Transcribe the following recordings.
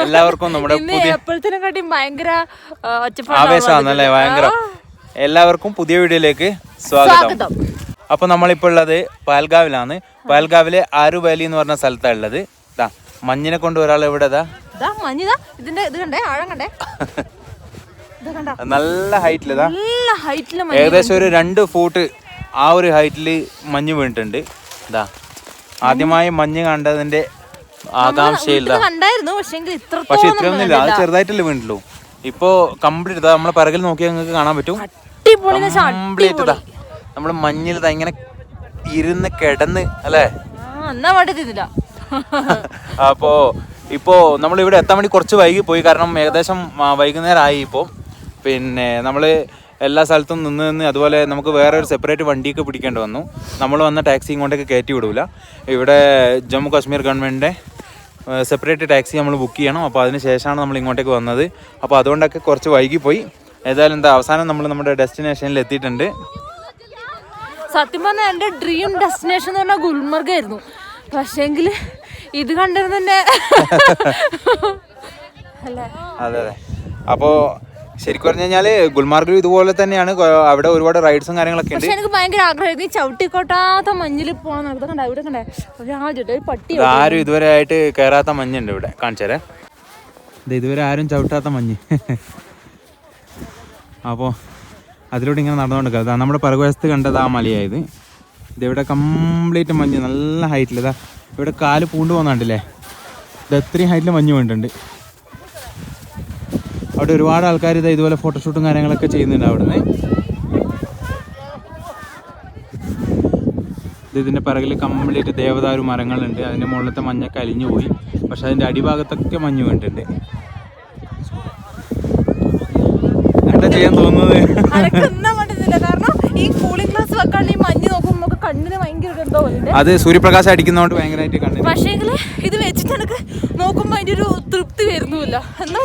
എല്ലാവർക്കും നമ്മുടെ ഭയങ്കര ആവേശമാണല്ലേ, ഭയങ്കര. എല്ലാവർക്കും പുതിയ വീഡിയോയിലേക്ക് സ്വാഗതം. അപ്പൊ നമ്മളിപ്പോൾ ഉള്ളത് പാൽഗാവിലാണ്. പാൽഗാവിലെ ആരു വാലി എന്ന് പറഞ്ഞ സ്ഥലത്താണ് ഉള്ളത്. മഞ്ഞിനെ കൊണ്ട് ഒരാൾ ഇവിടെ നല്ല ഹൈറ്റില് ഏകദേശം ഒരു 2 ഫൂട്ട് ആ ഒരു ഹൈറ്റില് മഞ്ഞ് വീണിട്ടുണ്ട്. ഇതാ ആദ്യമായി മഞ്ഞ് കണ്ടതിന്റെ ആകാംക്ഷയിൽ. പക്ഷെ ഇത്രയൊന്നുമില്ല, അത് ചെറുതായിട്ടല്ലേ വീണ്ടുള്ളൂ. ഇപ്പൊ കംപ്ലീറ്റ് ഇതാ നമ്മളെ പിറകിൽ നോക്കിയാൽ നിങ്ങൾക്ക് കാണാൻ പറ്റും. കംപ്ലീറ്റ് ഇതാ നമ്മള് മഞ്ഞിൽ ഇങ്ങനെ ഇരുന്ന് കിടന്ന് അല്ലേ. അപ്പോ ഇപ്പോ നമ്മൾ ഇവിടെ എത്താൻ വേണ്ടി കുറച്ച് വൈകി പോയി. കാരണം ഏകദേശം വൈകുന്നേരം ആയി. ഇപ്പോൾ പിന്നെ നമ്മള് എല്ലാ സ്ഥലത്തും നിന്ന് അതുപോലെ നമുക്ക് വേറെ ഒരു സെപ്പറേറ്റ് വണ്ടിയൊക്കെ പിടിക്കേണ്ടി വന്നു. നമ്മൾ വന്ന ടാക്സി ഇങ്ങോട്ടേക്ക് കയറ്റി വിടൂല. ഇവിടെ ജമ്മു കാശ്മീർ ഗവൺമെൻറ്റിൻ്റെ സെപ്പറേറ്റ് ടാക്സി നമ്മൾ ബുക്ക് ചെയ്യണം. അപ്പോൾ അതിന് ശേഷമാണ് നമ്മൾ ഇങ്ങോട്ടേക്ക് വന്നത്. അപ്പോൾ അതുകൊണ്ടൊക്കെ കുറച്ച് വൈകിപ്പോയി. ഏതായാലും അവസാനം നമ്മൾ നമ്മുടെ ഡെസ്റ്റിനേഷനിൽ എത്തിയിട്ടുണ്ട്. സത്യം പറഞ്ഞാൽ എൻ്റെ ഡ്രീം ഡെസ്റ്റിനേഷൻ എന്ന് പറഞ്ഞാൽ ഗുൽമർഗ് ആയിരുന്നു. പക്ഷേങ്കിൽ ഇത് കണ്ടത് തന്നെ അതെ അതെ. അപ്പോൾ ശരിക്കും പറഞ്ഞു കഴിഞ്ഞാല് ഗുൽമാർഗിൽ ഇതുപോലെ തന്നെയാണ്. അവിടെ ഒരുപാട് റൈഡ്സും കാര്യങ്ങളൊക്കെ ഉണ്ട്. പക്ഷെ എനിക്ക് ഭയങ്കര ആഗ്രഹമായിരുന്നു ഈ ചവിട്ടിക്കൊട്ടാത്ത മഞ്ഞിൽ പോകാൻ. ഇവിടെ കണ്ടേ ഒരു പട്ടി. ആരും ഇതുവരെ ആയിട്ട് കയറാത്ത മഞ്ഞുണ്ട് ഇവിടെ. കാണിച്ചേരെ, ഇതുവരെ ആരും ചവിട്ടാത്ത മഞ്ഞ്. അപ്പോൾ അതിലൂടെ ഇങ്ങനെ നടന്നുകൊണ്ടിരിക്കുക. നമ്മുടെ പിറകുവശത്ത് കണ്ടത് ആ മലയായത്. ഇതിവിടെ കംപ്ലീറ്റ് മഞ്ഞ് നല്ല ഹൈറ്റിൽ. ഇതാ ഇവിടെ കാല് പൂണ്ട് പോകുന്നുണ്ടല്ലേ. ഇത് എത്രയും ഹൈറ്റിൽ മഞ്ഞ് വീണിട്ടുണ്ട്. അവിടെ ഒരുപാട് ആൾക്കാർ ഇതുപോലെ ഫോട്ടോഷൂട്ടും കാര്യങ്ങളൊക്കെ ചെയ്യുന്നുണ്ട് അവിടുന്ന്. ഇതിൻ്റെ പിറകിൽ കംപ്ലീറ്റ് ദേവദാരു മരങ്ങളുണ്ട്. അതിൻ്റെ മുകളിലത്തെ മഞ്ഞൊക്കെ അലിഞ്ഞു പോയി. പക്ഷെ അതിൻ്റെ അടിഭാഗത്തൊക്കെ മഞ്ഞ് വീണിട്ടുണ്ട്. എന്താ ചെയ്യാൻ തോന്നുന്നത്? അത് സൂര്യപ്രകാശം അടിക്കുന്നതുകൊണ്ട് ഭയങ്കരമായിട്ട് കണ്ടു. പക്ഷേ ഇത് വെച്ചിട്ട് എനിക്ക് നോക്കുമ്പോ അതിന്റെ ഒരു തൃപ്തി വരുന്നില്ല. എന്നാ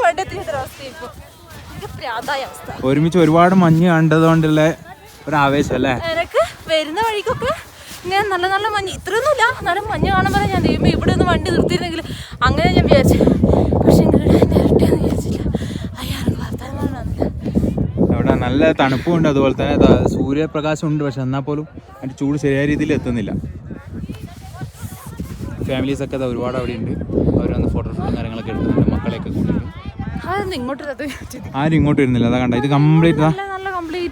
ഒരുമിച്ച് ഒരുപാട് മഞ്ഞ് കണ്ടതുകൊണ്ടുള്ള ഒരു ആവേശം അല്ലേ. എനിക്ക് വരുന്ന വഴിക്കൊക്കെ ഇങ്ങനെ നല്ല നല്ല മഞ്ഞ്. ഇത്രയൊന്നുമില്ല, നല്ല മഞ്ഞ് കാണുമ്പോൾ ഞാൻ ദൈവം ഇവിടെ ഒന്ന് വണ്ടി നിർത്തിയിരുന്നെങ്കിൽ അങ്ങനെ ഞാൻ വിചാരിച്ചു. പക്ഷെ നേരട്ടെന്ന് വിചാരിച്ചില്ല. അവിടെ നല്ല തണുപ്പുണ്ട്. അതുപോലെ തന്നെ സൂര്യപ്രകാശം ഉണ്ട്. പക്ഷെ എന്നാൽ പോലും അതിൻ്റെ ചൂട് ശരിയായ രീതിയിൽ എത്തുന്നില്ല. ഫാമിലീസൊക്കെ ഒരുപാട് അവിടെ ഉണ്ട്. അവർ വന്ന് ഫോട്ടോഷൂട്ടും കാര്യങ്ങളൊക്കെ എടുക്കുന്നുണ്ട് മക്കളെയൊക്കെ കൂട്ടിയിട്ട്. ആരും ഇങ്ങോട്ട് വരുന്നില്ല. അതാ കണ്ട, ഇത് കംപ്ലീറ്റ്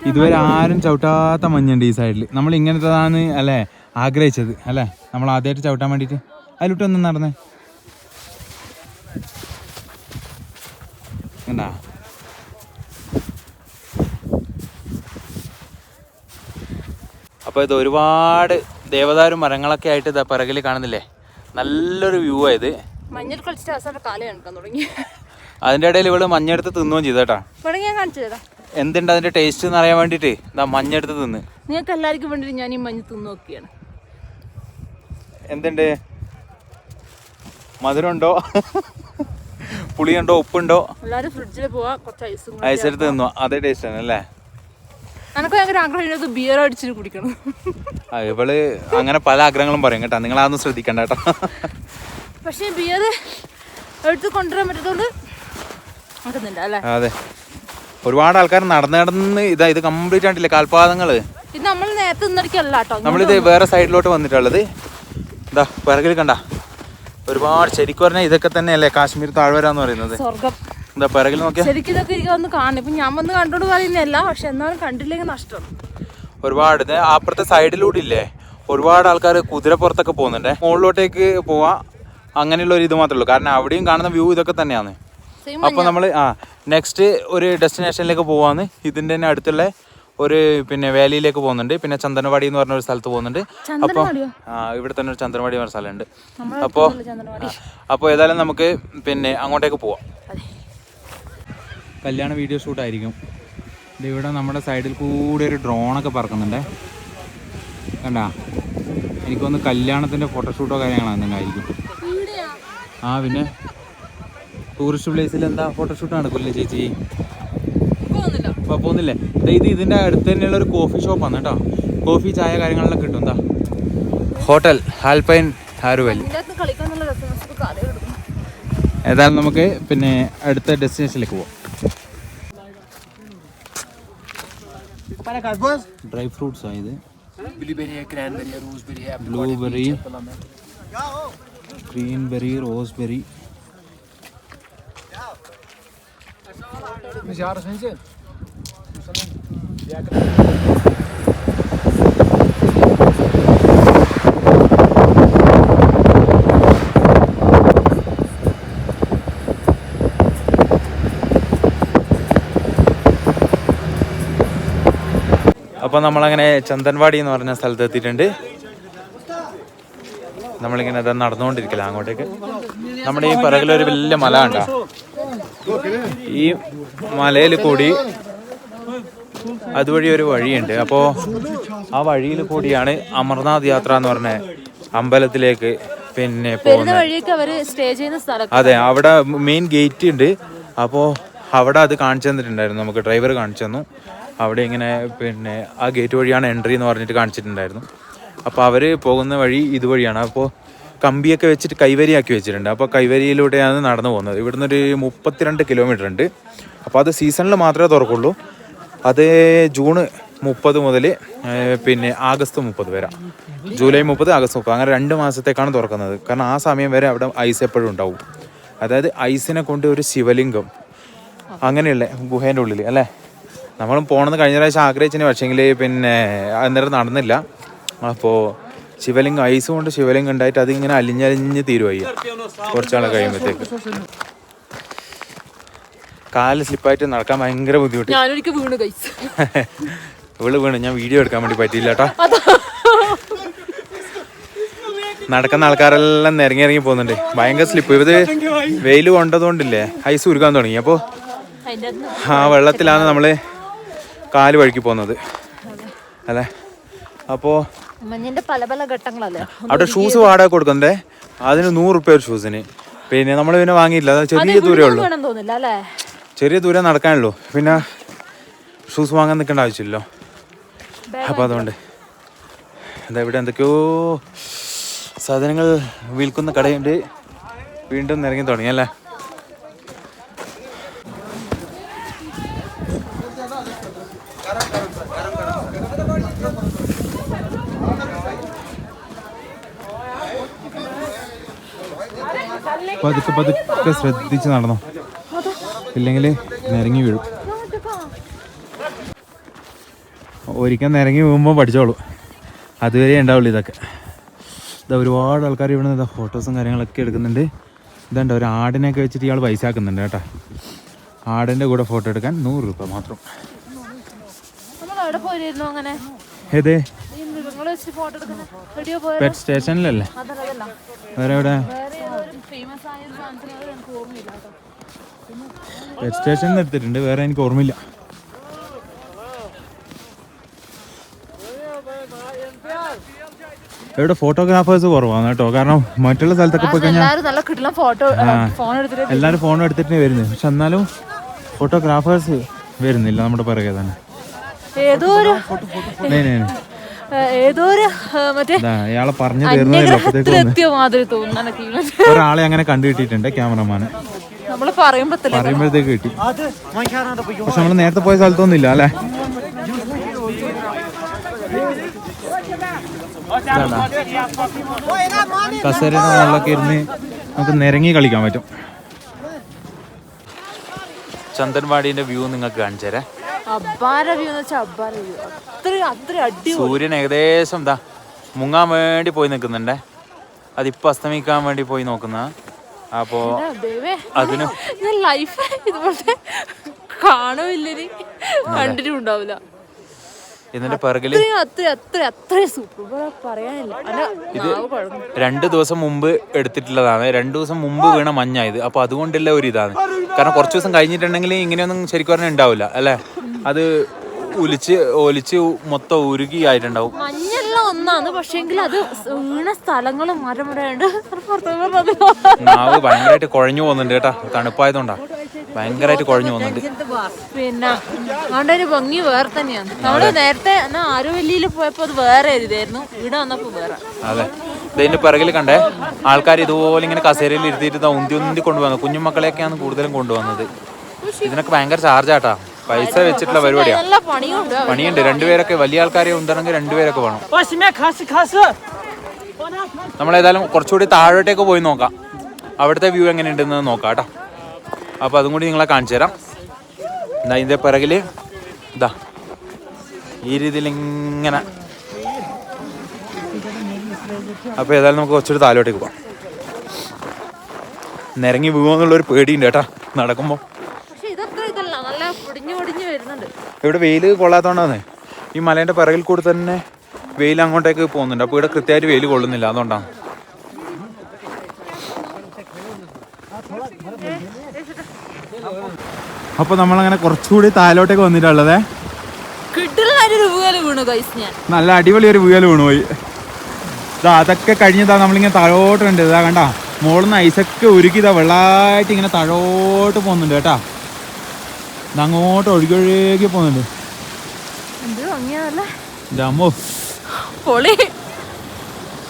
ഇതുവരെ ആരും ചവിട്ടാത്ത മഞ്ഞുണ്ട് ഈ സൈഡിൽ. നമ്മൾ ഇങ്ങനത്തേതാണ് അല്ലേ ആഗ്രഹിച്ചത് അല്ലേ. നമ്മൾ ആദ്യമായിട്ട് ചവിട്ടാൻ വേണ്ടിയിട്ട് അതിലോട്ടൊന്നും നടന്നേ കണ്ടാ. അപ്പോൾ ഇത് ഒരുപാട് ദേവദാരു മരങ്ങളൊക്കെ ആയിട്ട് ഇതാ പിറകിൽ കാണുന്നില്ലേ. നല്ലൊരു വ്യൂ ആയത്. മഞ്ഞൾ കളിച്ചിട്ട് അവസാനം കാല് കാണിക്കാൻ തുടങ്ങി. അതിൻ്റെ ഇടയിൽ ഇവള് മഞ്ഞെടുത്ത് തിന്നുകയും ചെയ്തേട്ടാ. എന്തുണ്ട് അതിന്റെ ടേസ്റ്റ് എന്ന് അറിയാൻ വേണ്ടിട്ട് ഇതാ മഞ്ഞെടുത്ത് തിന്ന്. നിങ്ങൾക്ക് എല്ലാവർക്കും വേണ്ടിട്ട് ഞാൻ ഈ മഞ്ഞ് തിന്നു നോക്കിയാണ്. എന്തുണ്ട്, മധുരമുണ്ടോ, പുളിയുണ്ടോ, ഉപ്പുണ്ടോ? എല്ലാരും ഫ്രിഡ്ജിൽ പോവാ, കുറച്ച് ഐസ് എടുത്ത് തിന്നു. അതേ ടേസ്റ്റ് ആണ് അല്ലേ. എനിക്ക് ഭയങ്കര ആഗ്രഹം ബിയർ അടിച്ചിട്ട് കുടിക്കണം. ഇവള് അങ്ങനെ പല ആഗ്രഹങ്ങളും പറയും കേട്ടോ. നിങ്ങൾ അതൊന്നും ശ്രദ്ധിക്കണ്ട കേട്ടോ. പക്ഷെ ബിയർ എടുത്ത് കൊണ്ടുവരാൻ പറ്റത്തോണ്ട് അല്ലേ. അതെ, ഒരുപാട് ആൾക്കാർ നടന്ന് ഇത് കംപ്ലീറ്റ് ആയിട്ടില്ലേ കാൽപാദങ്ങള്. ഇത് നമ്മൾ നേരത്തെ നിന്നടിക്കല്ല കേട്ടോ. നമ്മളിത് വേറെ സൈഡിലോട്ട് വന്നിട്ടുള്ളത്. ഇതാ പിറകിൽ കണ്ട ഒരുപാട്. ശരിക്കും പറഞ്ഞാൽ ഇതൊക്കെ തന്നെയല്ലേ കാശ്മീർ താഴ്വര എന്ന് പറയുന്നത്. സ്വർഗം. എന്താ പിറകിൽ നോക്കിയാൽ ശരിക്കും ഇതൊക്കെ എനിക്ക് വന്ന് കാണും. ഇപ്പൊ ഞാൻ വന്ന് കണ്ടോണ്ട് പറയുന്നതല്ല, പക്ഷെ എന്നാലും കണ്ടില്ലെങ്കിൽ നഷ്ടം. ഒരുപാട് അപ്പുറത്തെ സൈഡിലൂടെ ഇല്ലേ ഒരുപാട് ആൾക്കാർ കുതിരപ്പുറത്തൊക്കെ പോകുന്നുണ്ട്. മുകളിലോട്ടേക്ക് പോവാ, അങ്ങനെയുള്ള ഒരു ഇത് മാത്രമേ ഉള്ളൂ. കാരണം അവിടെയും കാണുന്ന വ്യൂ ഇതൊക്കെ തന്നെയാണ്. അപ്പോൾ നമ്മൾ നെക്സ്റ്റ് ഒരു ഡെസ്റ്റിനേഷനിലേക്ക് പോവാന്ന്. ഇതിൻ്റെ തന്നെ അടുത്തുള്ള ഒരു വാലിയിലേക്ക് പോകുന്നുണ്ട്. പിന്നെ ചന്ദനവാടി എന്ന് പറഞ്ഞ ഒരു സ്ഥലത്ത് പോകുന്നുണ്ട്. അപ്പോൾ ഇവിടെ തന്നെ ഒരു ചന്ദനവാടി പറഞ്ഞ സ്ഥലമുണ്ട്. അപ്പോൾ ഏതായാലും നമുക്ക് അങ്ങോട്ടേക്ക് പോവാം. കല്യാണ വീഡിയോ ഷൂട്ടായിരിക്കും. ഇവിടെ നമ്മുടെ സൈഡിൽ കൂടെ ഒരു ഡ്രോണൊക്കെ പറക്കുന്നുണ്ടേ. കണ്ടാ, എനിക്കൊന്ന് കല്യാണത്തിൻ്റെ ഫോട്ടോഷൂട്ടോ കാര്യങ്ങളോ എന്തെങ്കിലും. പിന്നെ ടൂറിസ്റ്റ് പ്ലേസിൽ എന്താ ഫോട്ടോഷൂട്ട് നടക്കില്ലേ ചേച്ചി? അപ്പോൾ പോകുന്നില്ലേ? ഇതിൻ്റെ അടുത്ത് തന്നെയുള്ള ഒരു കോഫി ഷോപ്പാണ് കേട്ടോ. കോഫി ചായ കാര്യങ്ങളെല്ലാം കിട്ടും. എന്താ ഹോട്ടൽ ആൽപൈൻ ആരു വാലി. ഏതായാലും നമുക്ക് പിന്നെ അടുത്ത ഡെസ്റ്റിനേഷനിലേക്ക് പോവാം. ഡ്രൈ ഫ്രൂട്ട്സ് ആയത് ബ്ലൂബെറി, ഗ്രീൻബെറി, റോസ്ബെറി. അപ്പോൾ നമ്മളങ്ങനെ ചന്ദൻവാടി എന്ന് പറഞ്ഞ സ്ഥലത്ത് എത്തിയിട്ടുണ്ട്. നമ്മളിങ്ങനെ അത് നടന്നുകൊണ്ടിരിക്കില്ല അങ്ങോട്ടേക്ക്. നമ്മുടെ ഈ പിറകിലൊരു വലിയ മല ഉണ്ടോ, ഈ മലയിൽ കൂടി അതുവഴി ഒരു വഴിയുണ്ട്. അപ്പോൾ ആ വഴിയിൽ കൂടിയാണ് അമർനാഥ് യാത്ര എന്ന് പറഞ്ഞ അമ്പലത്തിലേക്ക് പിന്നെ പോകുന്നത്. അതെ, അവിടെ മെയിൻ ഗേറ്റ് ഉണ്ട്. അപ്പോൾ അവിടെ അത് കാണിച്ചു തന്നിട്ടുണ്ടായിരുന്നു, നമുക്ക് ഡ്രൈവർ കാണിച്ചു തന്നു. അവിടെ ഇങ്ങനെ പിന്നെ ആ ഗേറ്റ് വഴിയാണ് എൻട്രി എന്ന് പറഞ്ഞിട്ട് കാണിച്ചിട്ടുണ്ടായിരുന്നു. അപ്പോൾ അവർ പോകുന്ന വഴി ഇതുവഴിയാണ്. അപ്പോൾ കമ്പിയൊക്കെ വെച്ചിട്ട് കൈവരിയാക്കി വെച്ചിട്ടുണ്ട്. അപ്പോൾ കൈവരിയിലൂടെയാണ് നടന്നു പോകുന്നത്. ഇവിടുന്ന് ഒരു 32 കിലോമീറ്റർ ഉണ്ട്. അപ്പോൾ അത് സീസണിൽ മാത്രമേ തുറക്കുള്ളൂ. അത് ജൂൺ 30 മുതൽ പിന്നെ ആഗസ്റ്റ് 30 വരെ, ജൂലൈ 30, ആഗസ്റ്റ് 30, അങ്ങനെ 2 മാസത്തേക്കാണ് തുറക്കുന്നത്. കാരണം ആ സമയം വരെ അവിടെ ഐസ് എപ്പോഴും ഉണ്ടാവും. അതായത് ഐസിനെ കൊണ്ട് ഒരു ശിവലിംഗം അങ്ങനെയുള്ള ഗുഹേൻ്റെ ഉള്ളിൽ അല്ലേ, നമ്മളും പോകണമെന്ന് കഴിഞ്ഞ പ്രാവശ്യം ആഗ്രഹിച്ചതിന്, പക്ഷേങ്കിൽ പിന്നെ അന്നേരം നടന്നില്ല. അപ്പോൾ ശിവലിംഗം, ഐസ് കൊണ്ട് ശിവലിംഗം ഉണ്ടായിട്ട് അതിങ്ങനെ അലിഞ്ഞലിഞ്ഞ് തീരുവായി കുറച്ചാളെ കഴിയുമ്പോഴത്തേക്ക്. കാല് സ്ലിപ്പായിട്ട് നടക്കാൻ ഭയങ്കര ബുദ്ധിമുട്ട്. ഇവള് വീണ്, ഞാൻ വീഡിയോ എടുക്കാൻ വേണ്ടി പറ്റിയില്ല കേട്ടോ. നടക്കുന്ന ആൾക്കാരെല്ലാം ഇറങ്ങി പോകുന്നുണ്ട്. ഭയങ്കര സ്ലിപ്പ്. ഇത് വെയിൽ കൊണ്ടതുകൊണ്ടില്ലേ ഐസ് ഉരുക്കാൻ തുടങ്ങി. അപ്പോൾ ആ വെള്ളത്തിലാണ് നമ്മൾ കാല് വഴുക്കി പോകുന്നത് അല്ലേ. അപ്പോൾ പല പല ഘട്ടങ്ങളല്ലേ. അവിടെ ഷൂസ് വാടക കൊടുക്കണ്ടേ, അതിന് 100 റുപ്യ ഒരു ഷൂസിന്. പിന്നെ നമ്മൾ പിന്നെ വാങ്ങിയില്ല, ചെറിയ ദൂരമേ ഉള്ളൂ, ചെറിയ ദൂരം നടക്കാനുള്ളൂ. പിന്നെ ഷൂസ് വാങ്ങാൻ നിൽക്കേണ്ട ആവശ്യമില്ലല്ലോ. അപ്പോൾ അതുകൊണ്ട് എന്താ ഇവിടെ എന്തൊക്കെയോ സാധനങ്ങൾ വിൽക്കുന്ന കടയുണ്ട്. വീണ്ടും ഇറങ്ങി തുടങ്ങി അല്ലേ. പതുക്കെ പതുക്കെ ശ്രദ്ധിച്ച് നടന്നോ, ഇല്ലെങ്കിൽ നിരങ്ങി വീഴും. ഒരിക്കൽ നിരങ്ങി വീഴുമ്പോൾ പഠിച്ചോളൂ, അതുവരെ ഉണ്ടാവുള്ളൂ ഇതൊക്കെ. ഇതാ ഒരുപാട് ആൾക്കാർ ഇവിടെ നിന്ന് ഫോട്ടോസും കാര്യങ്ങളൊക്കെ എടുക്കുന്നുണ്ട്. ഇതുണ്ട്, ഒരു ആടിനെയൊക്കെ വെച്ചിട്ട് ഇയാൾ പൈസ ആക്കുന്നുണ്ട് കേട്ടോ. ആടിൻ്റെ കൂടെ ഫോട്ടോ എടുക്കാൻ 100 രൂപ മാത്രം. ഏതേ പെറ്റ് സ്റ്റേഷനിലല്ലേ? വേറെ എവിടെ? പെറ്റ് സ്റ്റേഷനിൽ എടുത്തിട്ടുണ്ട്, വേറെ എനിക്ക് ഓർമ്മയില്ല. ഇവിടെ ഫോട്ടോഗ്രാഫേഴ്സ് കുറവാണ് കേട്ടോ. കാരണം മറ്റുള്ള സ്ഥലത്തൊക്കെ പോയി കഴിഞ്ഞാൽ എല്ലാവരും ഫോൺ എടുത്തിട്ട് വരുന്നത്, പക്ഷെ എന്നാലും ഫോട്ടോഗ്രാഫേഴ്സ് വരുന്നില്ല നമ്മുടെ പിറകെ തന്നെ. ഇയാളെ പറഞ്ഞു ഒരാളെ അങ്ങനെ കണ്ടുകിട്ടിട്ടുണ്ട്, ക്യാമറമാന്. പറയുമ്പോഴത്തേക്ക് കിട്ടി, പക്ഷെ നമ്മള് നേരത്തെ പോയ സ്ഥലത്തൊന്നും ഇല്ല അല്ലേ. കസേരയുടെ മുകളിലൊക്കെ ഇരുന്ന് നമുക്ക് നിരങ്ങി കളിക്കാൻ പറ്റും. ചന്ദൻവാടിന്റെ വ്യൂ നിങ്ങൾക്ക് കാണിച്ചു തരാം. സൂര്യൻ ഏകദേശം എന്താ മുങ്ങാൻ വേണ്ടി പോയി നിൽക്കുന്നുണ്ടേ. അതിപ്പോ അസ്തമിക്കാൻ വേണ്ടി പോയി നോക്കുന്ന. അപ്പോ അതിന് ഇതിന്റെ പിറകില് ഇത് 2 ദിവസം മുമ്പ് എടുത്തിട്ടുള്ളതാണ്. 2 ദിവസം മുമ്പ് വീണ മഞ്ഞായത്. അപ്പൊ അതുകൊണ്ടുള്ള ഒരു ഇതാണ്. കാരണം കുറച്ച് ദിവസം കഴിഞ്ഞിട്ടുണ്ടെങ്കിൽ ഇങ്ങനെയൊന്നും ശരിക്കും പറഞ്ഞാൽ ഉണ്ടാവില്ല അല്ലേ. അത് ഒലിച്ച് മൊത്തം ഉരുകി ആയിട്ടുണ്ടാവും. മഞ്ഞെല്ലാം ഒന്നാണ്, പക്ഷെങ്കിൽ അത് വീണ സ്ഥലങ്ങളും മരമുറയുണ്ട്. നാവ് ഭയങ്കരമായിട്ട് കുഴഞ്ഞു പോകുന്നുണ്ട് കേട്ടാ, തണുപ്പായതുകൊണ്ടാ ഭയങ്കരമായിട്ട് കുഴഞ്ഞു പോകുന്നുണ്ട്. പിന്നെ അതുകൊണ്ട് ഒരു ഭംഗി വേറെ തന്നെയാണ്. നമ്മള് നേരത്തെ ആരുവല്ലിയിൽ പോയപ്പോ അത് വേറെ ഇതായിരുന്നു, ഇവിടെ വന്നപ്പോ വേറെ. അതെ, ഇതിന്റെ പിറകിൽ കണ്ടേ ആൾക്കാർ ഇതുപോലെ ഇങ്ങനെ കസേരയിൽ ഇരുത്തിയിട്ട് ഉന്തി ഉന്തി കൊണ്ടുവന്നത്. കുഞ്ഞുമക്കളെയൊക്കെയാണ് കൂടുതലും കൊണ്ടുവന്നത്. ഇതിനൊക്കെ ഭയങ്കര ചാർജാട്ടാ, പൈസ വെച്ചിട്ടുള്ള പരിപാടിയാണ്. പണിയുണ്ട്. രണ്ടുപേരൊക്കെ വലിയ ആൾക്കാരെ ഉന്തണമെങ്കിൽ രണ്ടുപേരൊക്കെ വേണം. നമ്മളേതായാലും കുറച്ചുകൂടി താഴോട്ടേക്ക് പോയി നോക്കാം, അവിടുത്തെ വ്യൂ എങ്ങനെയുണ്ടെന്ന് നോക്കാം കേട്ടോ. അപ്പോൾ അതും കൂടി നിങ്ങളെ കാണിച്ചു തരാം. എന്താ ഇതിൻ്റെ പിറകിൽ ഇതാ ഈ രീതിയിൽ ഇങ്ങനെ. അപ്പോൾ ഏതായാലും നമുക്ക് കുറച്ചുകൂടി താഴോട്ടേക്ക് പോകാം. നിരങ്ങി വീഴുമെന്നുള്ളൊരു പേടിയുണ്ട് കേട്ടാ നടക്കുമ്പോൾ. ഇവിടെ വെയിൽ കൊള്ളാത്തോണ്ടാണ്, ഈ മലേൻ്റെ പിറകിൽ കൂടി തന്നെ വെയിൽ അങ്ങോട്ടേക്ക് പോകുന്നുണ്ട്. അപ്പോൾ ഇവിടെ കൃത്യമായിട്ട് വെയിൽ കൊള്ളുന്നില്ല, അതുകൊണ്ടാണ്. അപ്പോൾ നമ്മളങ്ങനെ കുറച്ചുകൂടി താഴോട്ടേക്ക് വന്നിട്ടുള്ളതേ. നല്ല അടിപൊളി ഒരു വീഴൽ വീണുപോയി. ഇതാ അതൊക്കെ കഴിഞ്ഞതാ നമ്മളിങ്ങനെ താഴോട്ട് കണ്ടത്. ഇതാ കണ്ട മോളിൽ നിന്ന് ഐസൊക്കെ ഉരുക്കി ഇതാ വെള്ളമായിട്ട് ഇങ്ങനെ താഴോട്ട് പോകുന്നുണ്ട് കേട്ടാ. അങ്ങോട്ട് ഒഴുകി പോകുന്നുണ്ട്. അമ്മോ പൊളി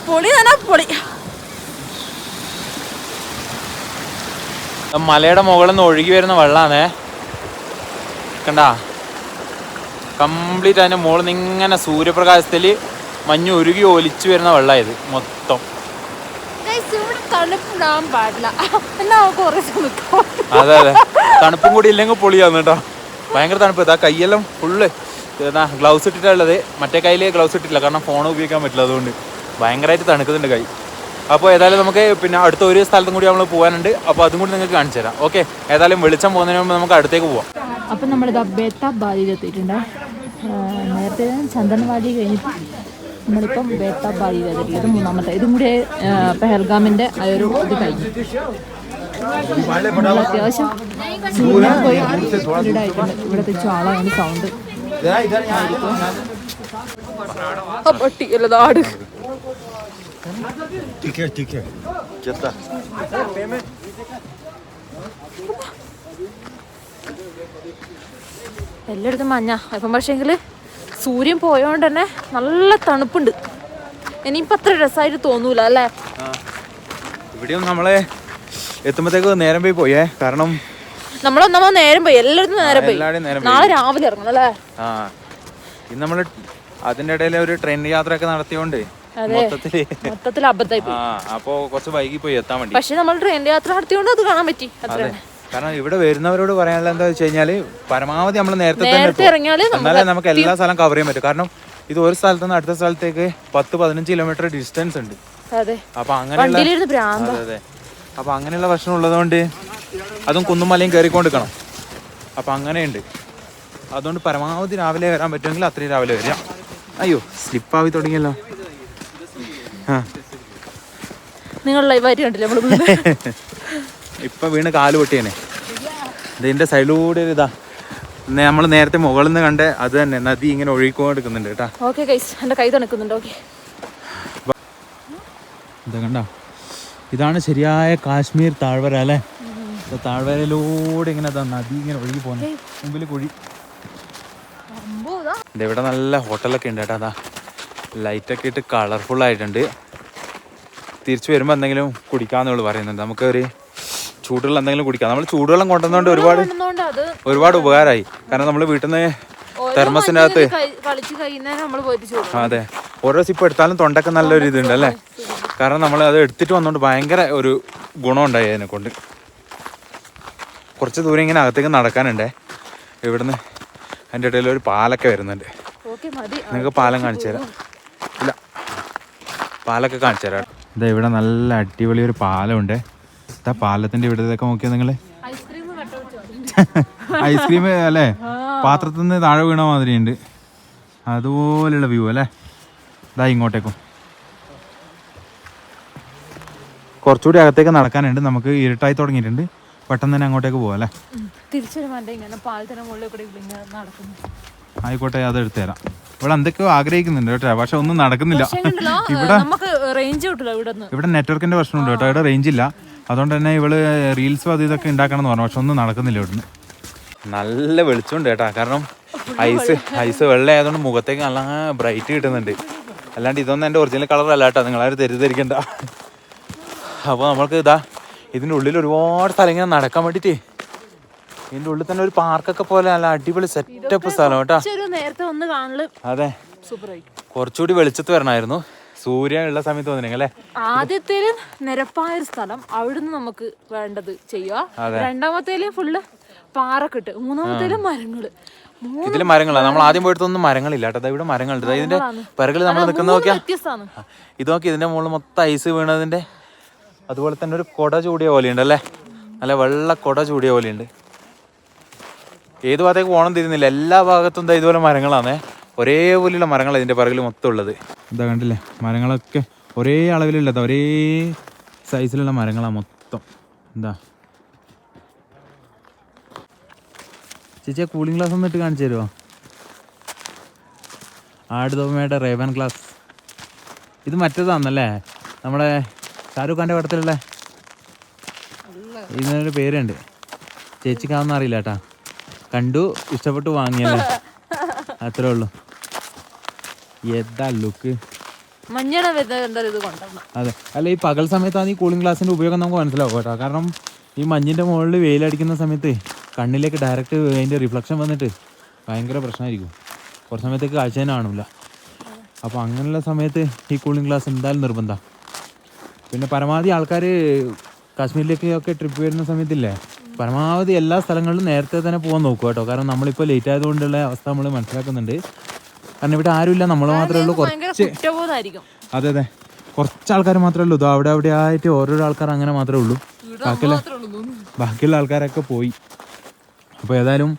പൊളി പൊളി. മലയുടെ മുകളിൽ നിന്ന് ഒഴുകി വരുന്ന വെള്ളാണേ, കണ്ടാ. കംപ്ലീറ്റ് അതിൻ്റെ മുകളിൽ നിന്ന് ഇങ്ങനെ സൂര്യപ്രകാശത്തിൽ മഞ്ഞ് ഉരുകി ഒലിച്ചു വരുന്ന വെള്ളമായത് മൊത്തം. അതെ അതെ, തണുപ്പും കൂടി ഇല്ലെങ്കിൽ പൊളിയാന്ന് കേട്ടോ. ഭയങ്കര തണുപ്പ്. ഇതാ കൈയെല്ലാം ഫുള്ള് ഗ്ലൗസ് ഇട്ടിട്ടുള്ളത്. മറ്റേ കയ്യിൽ ഗ്ലൗസ് ഇട്ടില്ല, കാരണം ഫോൺ ഉപയോഗിക്കാൻ പറ്റില്ല, അതുകൊണ്ട് ഭയങ്കരമായിട്ട് തണുക്കുന്നുണ്ട് കൈ. അപ്പോൾ ഏതായാലും നമുക്ക് പിന്നെ അടുത്ത ഒരു സ്ഥലത്തും കൂടി നമ്മൾ പോകാനുണ്ട്. അപ്പോൾ അതും കൂടി നിങ്ങൾക്ക് കാണിച്ചു തരാം. ഓക്കെ, ഏതായാലും വെളിച്ചം പോകുന്നതിന് മുമ്പ് നമുക്ക് അടുത്തേക്ക് പോവാം. അപ്പം നമ്മളിത് ബേത്താബ് വാലിയിൽ എത്തിയിട്ടുണ്ട്. നേരത്തെ ചന്ദൻവാലി കഴിഞ്ഞിട്ട് നമ്മളിപ്പം ബേത്താബ് വാലിയിൽ എത്തിയിട്ടുള്ളത് മൂന്നാമത്തെ. ഇതും കൂടി പെഹൽഗാമിൻ്റെ ആ ഒരു ഇത് കഴിഞ്ഞു. അത്യാവശ്യം സൂര്യൻ പോയി വീടായിട്ടുണ്ട്. ഇവിടുത്തെ ചാളയാണ് സൗണ്ട്. പട്ടി അല്ലത് ആട്. എല്ലായിടത്തും മഞ്ഞ ഇപ്പം. പക്ഷേങ്കിൽ സൂര്യൻ പോയോണ്ട് തന്നെ നല്ല തണുപ്പുണ്ട്. ഇനിയിപ്പോൾ അത്ര രസമായിട്ട് തോന്നൂല അല്ലേ? ഇവിടെയും നമ്മളെ എത്തുമ്പോഴത്തേക്ക് നേരം പോയേ, കാരണം നമ്മളൊന്നാമത് നേരം പോയി. എല്ലായിടത്തും നേരം പോയി. നാളെ രാവിലെ ഇറങ്ങണം അല്ലേ? ആ, ഇന്ന് നമ്മള് അതിന്റെ ഇടയിൽ ഒരു ട്രെയിൻ യാത്രയൊക്കെ നടത്തിയോണ്ട് മൊത്തത്തിൽ അബദ്ധമായി പോയി. അപ്പൊ കുറച്ച് വൈകി പോയി എത്താൻ വേണ്ടി. പക്ഷെ നമ്മൾ ട്രെയിൻ യാത്ര നടത്തിയോണ്ട് അത് കാണാൻ പറ്റി. കാരണം ഇവിടെ വരുന്നവരോട് പറയാനുള്ള എന്താ വെച്ച് കഴിഞ്ഞാല് പരമാവധി നമ്മൾ നേരത്തെ ഇറങ്ങിയാല് എന്നാലേ നമുക്ക് എല്ലാ സ്ഥലം കവർ ചെയ്യാൻ പറ്റും. കാരണം ഇത് ഒരു സ്ഥലത്ത് നിന്ന് അടുത്ത സ്ഥലത്തേക്ക് 10-15 കിലോമീറ്റർ ഡിസ്റ്റൻസ് ഉണ്ട്. അപ്പൊ അങ്ങനെയുള്ള പ്രശ്നം ഉള്ളതുകൊണ്ട് അതും കുന്നും മലയും കയറിക്കൊണ്ടിരിക്കണം. അപ്പൊ അങ്ങനെയുണ്ട്. അതുകൊണ്ട് പരമാവധി രാവിലെ വരാൻ പറ്റുമെങ്കിൽ അത്രയും രാവിലെ വരിക. അയ്യോ, സ്ലിപ്പാവി തുടങ്ങിയല്ലോ. നിങ്ങൾ ലൈവായിട്ട് കണ്ടില്ലേ ഇപ്പൊ വീണ് കാല് പൊട്ടിയാണ്. ഇതിന്റെ സൈഡിലൂടെ ഇതാ നമ്മൾ നേരത്തെ മുകളിൽ നിന്ന് കണ്ടേ അത് തന്നെ നദി ഇങ്ങനെ ഒഴുകിക്കൊണ്ടിരിക്കുന്നുണ്ട് കേട്ടാ. എന്റെ കൈ തണുക്കുന്നുണ്ട്. ഇതാ കണ്ട, ഇതാണ് ശരിയായ കാശ്മീർ താഴ്വര അല്ലേ? താഴ്വരയിലൂടെ ഇങ്ങനെ നദി ഇങ്ങനെ ഒഴുകി പോകുന്നത്. മുമ്പിൽ കുഴി. ഇവിടെ നല്ല ഹോട്ടലൊക്കെ ഉണ്ട് കേട്ടോ. അതാ ലൈറ്റൊക്കെ ഇട്ട് കളർഫുൾ ആയിട്ടുണ്ട്. തിരിച്ചു വരുമ്പോൾ എന്തെങ്കിലും കുടിക്കാന്നുള്ളു പറയുന്നുണ്ട്. നമുക്കൊരു ചൂടുവെള്ളം എന്തെങ്കിലും കുടിക്കാം. നമ്മൾ ചൂടുവെള്ളം കൊണ്ടുവന്നോണ്ട് ഒരുപാട് ഉപകാരമായി. കാരണം നമ്മൾ വീട്ടിൽ നിന്ന് തെർമസിൻ്റെ അകത്ത് അതെ ഓരോ സിപ്പ് എടുത്താലും തൊണ്ടൊക്കെ നല്ലൊരു ഇതുണ്ട് അല്ലേ? കാരണം നമ്മൾ അത് എടുത്തിട്ട് വന്നോണ്ട് ഭയങ്കര ഒരു ഗുണമുണ്ടായി അതിനെ കൊണ്ട്. കുറച്ച് ദൂരം ഇങ്ങനെ അകത്തേക്ക് നടക്കാനുണ്ടേ. ഇവിടുന്ന് അതിൻ്റെ ഇടയിൽ ഒരു പാലൊക്കെ വരുന്നുണ്ട്. നിങ്ങൾക്ക് പാലം കാണിച്ചു തരാം. ഇല്ല, പാലൊക്കെ കാണിച്ചു തരാം. ഇതാ ഇവിടെ നല്ല അടിപൊളി ഒരു പാലമുണ്ട്. ഇതാ പാലത്തിന്റെ ഇവിടത്തേക്ക് നോക്കിയാൽ നിങ്ങള് ഐസ്ക്രീം അല്ലേ? പാത്രത്തിൽ നിന്ന് താഴെ വീണ മാതിരി ഉണ്ട്. അതുപോലെയുള്ള വ്യൂ അല്ലേ? ഇതാ ഇങ്ങോട്ടേക്കും കുറച്ചുകൂടി അകത്തേക്ക് നടക്കാനുണ്ട്. നമുക്ക് ഇരുട്ടായി തുടങ്ങിയിട്ടുണ്ട്. പെട്ടെന്ന് തന്നെ അങ്ങോട്ടേക്ക് പോവാം അല്ലേ? ആയിക്കോട്ടെ, അത് എടുത്തു തരാം. ഇവിടെ എന്തൊക്കെയോ ആഗ്രഹിക്കുന്നുണ്ട് കേട്ടോ, പക്ഷെ ഒന്നും നടക്കുന്നില്ല. ഇവിടെ നെറ്റ്വർക്കിന്റെ പ്രശ്നമുണ്ട് കേട്ടോ. ഇവിടെ റേഞ്ച് ഇല്ല. അതുകൊണ്ട് തന്നെ ഇവള് റീൽസും അത് ഇതൊക്കെ ഉണ്ടാക്കണം എന്ന് പറഞ്ഞു. പക്ഷെ ഒന്നും നടക്കുന്നില്ല ഇവിടുന്ന്. നല്ല വെളിച്ചമുണ്ട് കേട്ടാ. കാരണം ഐസ് വെള്ളം ആയതുകൊണ്ട് മുഖത്തേക്ക് നല്ല ബ്രൈറ്റ് കിട്ടുന്നുണ്ട്. അല്ലാണ്ട് ഇതൊന്നും എൻ്റെ ഒറിജിനൽ കളറല്ല കേട്ടോ, നിങ്ങളാരും തെറ്റിദ്ധരിക്കണ്ട. അപ്പോൾ നമ്മൾക്ക് ഇതാ ഇതിൻ്റെ ഉള്ളിൽ ഒരുപാട് സ്ഥലം ഇങ്ങനെ നടക്കാൻ വേണ്ടിയിട്ട്, ഇതിൻ്റെ ഉള്ളിൽ തന്നെ ഒരു പാർക്കൊക്കെ പോലെ നല്ല അടിപൊളി സെറ്റപ്പ് സ്ഥലം കേട്ടോ. നേരത്തെ ഒന്ന് കാണല് അതെ, കുറച്ചുകൂടി വെളിച്ചത്ത് വരണമായിരുന്നു, സൂര്യൻ ഉള്ള സമയത്ത് തോന്നിനെ അല്ലേ. ആദ്യത്തേലും നിരപ്പായ ഒരു സ്ഥലം, അവിടുന്ന് നമുക്ക് വേണ്ടത് ചെയ്യുക. രണ്ടാമത്തേലും ഫുള്ള് പാറക്കെട്ട്, മൂന്നാമത്തേലും മരങ്ങള്. ഇതില് മരങ്ങളാണ്, നമ്മൾ ആദ്യം പോയിട്ടൊന്നും മരങ്ങളില്ല കേട്ടോ. ഇവിടെ മരങ്ങളുണ്ട്. ഇതിന്റെ പിറകിൽ നമ്മൾ നിൽക്കുന്ന നോക്കിയാ ഇത് നോക്കി, ഇതിന്റെ മുകളിൽ മൊത്തം ഐസ് വീണതിന്റെ. അതുപോലെ തന്നെ ഒരു കൊട ചൂടിയ പോലെയുണ്ട് അല്ലേ, നല്ല വെള്ള കൊട ചൂടിയ പോലെയുണ്ട്. ഏത് ഭാഗത്തേക്ക് പോകണം തിരിയുന്നില്ല, എല്ലാ ഭാഗത്തും എന്താ ഇതുപോലെ മരങ്ങളാണേ, ഒരേപോലെയുള്ള മരങ്ങളാണ് ഇതിന്റെ പിറകിൽ മൊത്തം ഉള്ളത്. എന്താ കണ്ടില്ലേ, മരങ്ങളൊക്കെ ഒരേ അളവിലുള്ളത്, ഒരേ സൈസിലുള്ള മരങ്ങളാണ് മൊത്തം. എന്താ ചേച്ചിയാ കൂളിംഗ് ഗ്ലാസ് ഒന്ന് ഇട്ട് കാണിച്ചു തരുമോ? ആടുതോമയുടെ റേവൻ ഗ്ലാസ്. ഇത് മറ്റേതാന്നല്ലേ, നമ്മുടെ ഷാരൂഖ് ഖാൻ്റെ പടത്തിലുള്ള. ഇതിനൊരു പേരുണ്ട്, ചേച്ചിക്കാവുന്ന അറിയില്ല കേട്ടാ, കണ്ടു ഇഷ്ടപ്പെട്ടു വാങ്ങിയല്ലേ, അത്രേ ഉള്ളൂ. എന്താ ലുക്ക്. അതെ, അല്ല ഈ പകൽ സമയത്താണ് ഈ കൂളിംഗ് ഗ്ലാസിൻ്റെ ഉപയോഗം നമുക്ക് മനസ്സിലാവും കേട്ടോ. കാരണം ഈ മഞ്ഞിൻ്റെ മുകളിൽ വെയിലടിക്കുന്ന സമയത്ത് കണ്ണിലേക്ക് ഡയറക്റ്റ് അതിൻ്റെ റിഫ്ലക്ഷൻ വന്നിട്ട് ഭയങ്കര പ്രശ്നമായിരിക്കും, കുറച്ച് സമയത്തേക്ക് കാഴ്ച തന്നെ കാണില്ല. അപ്പോൾ അങ്ങനെയുള്ള സമയത്ത് ഈ കൂളിംഗ് ഗ്ലാസ് എന്തായാലും നിർബന്ധമാണ്. പിന്നെ പരമാവധി ആൾക്കാർ കാശ്മീരിലേക്കൊക്കെ ട്രിപ്പ് വരുന്ന സമയത്തില്ലേ, പരമാവധി എല്ലാ സ്ഥലങ്ങളിലും നേരത്തെ തന്നെ പോകാൻ നോക്കുക കേട്ടോ. കാരണം നമ്മളിപ്പോൾ ലേറ്റ് ആയതുകൊണ്ടുള്ള അവസ്ഥ നമ്മൾ മനസ്സിലാക്കുന്നുണ്ട്. കാരണം ഇവിടെ ആരുമില്ല, നമ്മൾ മാത്രമേ ഉള്ളൂ. കുറച്ച് അതെ അതെ, കുറച്ച് ആൾക്കാർ മാത്രമേ ഉള്ളൂ. അവിടെ അവിടെ ആയിട്ട് ഓരോരോ ആൾക്കാർ അങ്ങനെ മാത്രമേ ഉള്ളൂ, ബാക്കിയുള്ള ആൾക്കാരൊക്കെ പോയി. അപ്പോൾ ഏതായാലും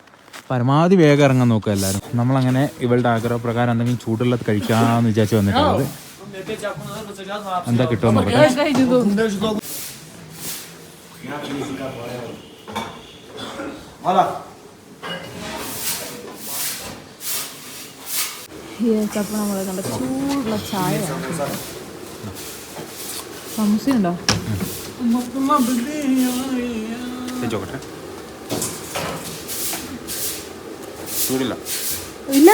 പരമാവധി വേഗം ഇറങ്ങാൻ നോക്കുക എല്ലാവരും. നമ്മളങ്ങനെ ഇവളുടെ ആഗ്രഹപ്രകാരം എന്തെങ്കിലും ചൂടുള്ളത് കഴിക്കാമെന്ന് വിചാരിച്ച് വന്നിട്ടുള്ളത്. എന്താ കിട്ടുമെന്ന് നോക്കട്ടെ. ചൂടുള്ള ചായ സമൂസയുണ്ടോ? ചൂടില്ല ഇല്ല,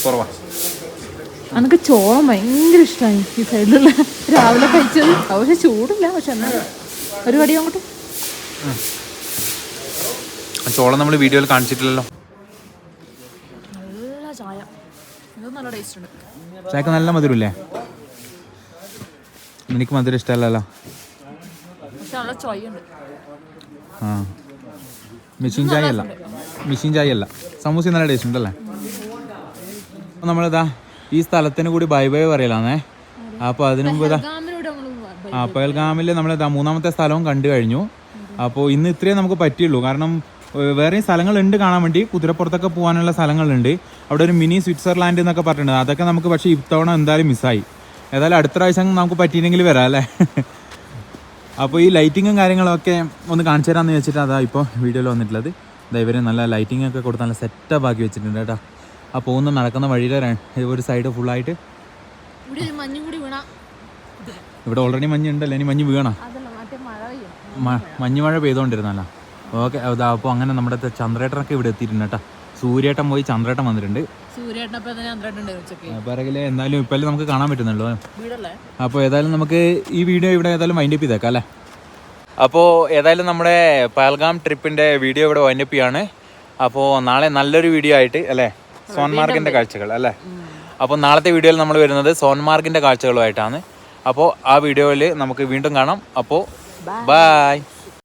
കുറവാ. എനിക്ക് ചോളം ഭയങ്കര ഇഷ്ടമായി ഈ സൈഡിലുള്ള രാവിലെ കഴിച്ചത്. പക്ഷെ ചൂടില്ല, പക്ഷെ എന്നാലും ഒരു കടി അങ്ങോട്ട്. ചോളം നമ്മൾ വീഡിയോയിൽ കാണിച്ചിട്ടില്ലല്ലോ. നല്ല ചായ, ഇത് നല്ല ടേസ്റ്റ് ഉണ്ട്. ചായക്ക് നല്ല മധുരമില്ലേ? എനിക്ക് മധുരം ഇഷ്ടമല്ലല്ലോ. പക്ഷെ നല്ല ചൊയ്യുണ്ട്. ആ, മെഷീൻ ചായ അല്ല, സമൂസ നല്ല ടേസ്റ്റ് ഉണ്ടല്ലേ. അപ്പോൾ നമ്മളിതാ ഈ സ്ഥലത്തിന് കൂടി ബൈ ബൈ പറയലാന്നേ. അപ്പോൾ അതിനു മുമ്പ് ഇതാ പഹൽഗാമിൽ നമ്മളിതാ മൂന്നാമത്തെ സ്ഥലവും കണ്ടു കഴിഞ്ഞു. അപ്പോൾ ഇന്ന് ഇത്രയും നമുക്ക് പറ്റിയുള്ളൂ. കാരണം വേറെയും സ്ഥലങ്ങളുണ്ട് കാണാൻ വേണ്ടി, കുതിരപ്പുറത്തൊക്കെ പോകാനുള്ള സ്ഥലങ്ങളുണ്ട്. അവിടെ ഒരു മിനി സ്വിറ്റ്സർലാൻഡ് എന്നൊക്കെ പറഞ്ഞിട്ടുണ്ട്. അതൊക്കെ നമുക്ക് പക്ഷേ ഇത്തവണ എന്തായാലും മിസ്സായി. ഏതായാലും അടുത്ത പ്രാവശ്യം നമുക്ക് പറ്റിയില്ലെങ്കിൽ വരാം അല്ലേ. അപ്പോൾ ഈ ലൈറ്റിങ്ങും കാര്യങ്ങളൊക്കെ ഒന്ന് കാണിച്ചു തരാമെന്ന് വെച്ചിട്ട് അതാ ഇപ്പോൾ വീഡിയോയിൽ വന്നിട്ടുള്ളത്. ഇവർ നല്ല ലൈറ്റിംഗ് ഒക്കെ കൊടുത്ത് നല്ല സെറ്റപ്പ് ആക്കി വെച്ചിട്ടുണ്ട് കേട്ടോ. ആ പോകുന്ന നടക്കുന്ന വഴിയുടെ ഒരു സൈഡ് ഫുള്ളായിട്ട് ഇവിടെ ഓൾറെഡി മഞ്ഞുണ്ടല്ലോ, ഇനി മഞ്ഞ് വീണ മഞ്ഞ് മഴ പെയ്തുകൊണ്ടിരുന്നല്ലോ. ഓക്കെ, അപ്പോൾ അങ്ങനെ നമ്മുടെ ചന്ദ്രേട്ടനൊക്കെ ഇവിടെ എത്തിയിട്ടുണ്ട് കേട്ടോ. സൂര്യേട്ടൻ പോയി, ചന്ദ്രേട്ടൻ വന്നിട്ടുണ്ട്. പിറകില് എന്തായാലും ഇപ്പം നമുക്ക് കാണാൻ പറ്റുന്നുള്ളൂ. അപ്പോൾ ഏതായാലും നമുക്ക് ഈ വീഡിയോ ഇവിടെ ഏതായാലും വൈൻഡപ്പ് ചെയ്തേക്കാം അല്ലേ. അപ്പോൾ ഏതായാലും നമ്മുടെ പഹൽഗാം ട്രിപ്പിൻ്റെ വീഡിയോ ഇവിടെ വൈൻഡപ്പ് ചെയ്യാണ്. അപ്പോൾ നാളെ നല്ലൊരു വീഡിയോ ആയിട്ട് അല്ലേ, സോൻമാർഗിൻ്റെ കാഴ്ചകൾ അല്ലേ. അപ്പോൾ നാളത്തെ വീഡിയോയിൽ നമ്മൾ വരുന്നത് സോൻമാർഗിൻ്റെ കാഴ്ചകളുമായിട്ടാണ്. അപ്പോൾ ആ വീഡിയോയിൽ നമുക്ക് വീണ്ടും കാണാം. അപ്പോൾ ബൈ.